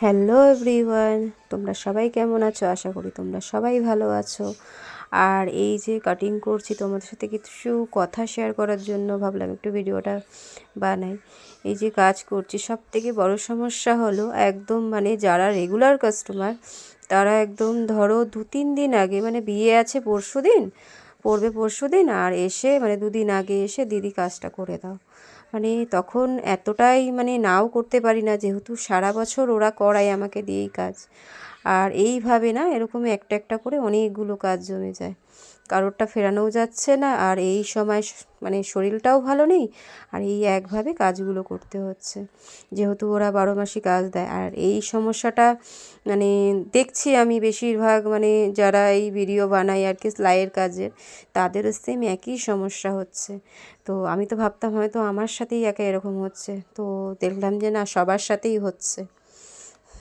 Hello everyone, তোমরা সবাই কেমন আছো? আশা করি তোমরা সবাই ভালো আছো। আর এই যে কাটিং করছি, তোমাদের সাথে কিছু কথা শেয়ার করার জন্য ভাবলাম একটু ভিডিওটা বানাই। এই যে কাজ করছি, সব থেকে বড় সমস্যা হলো একদম যারা রেগুলার কাস্টমার তারা একদম ধরো 2-3 দিন আগে, বিয়ে আছে পরশু দিন আর এসে 2 দিন আগে এসে দিদি কাজটা করে দাও। তখন এতটাই নাও করতে পারি না, যেহেতু সারা বছর ওরা করায় আমাকে দিয়েই কাজ। আর এইভাবে না এরকম একটা একটা করে অনেকগুলো কাজ জমে যায়, কারোরটা ফেরানোও যাচ্ছে না। আর এই সময় শরীরটাও ভালো নেই, আর এই একভাবে কাজগুলো করতে হচ্ছে, যেহেতু ওরা 12 মাসই কাজ দেয়। আর এই সমস্যাটা মানে দেখছি আমি বেশিরভাগ যারা এই ভিডিও বানায় আর কি সেলাইয়ের কাজের, তাদেরও সেম একই সমস্যা হচ্ছে। তো আমি তো ভাবতাম হয়তো আমার সাথেই একা এরকম হচ্ছে, তো দেখলাম যে না, সবার সাথেই হচ্ছে।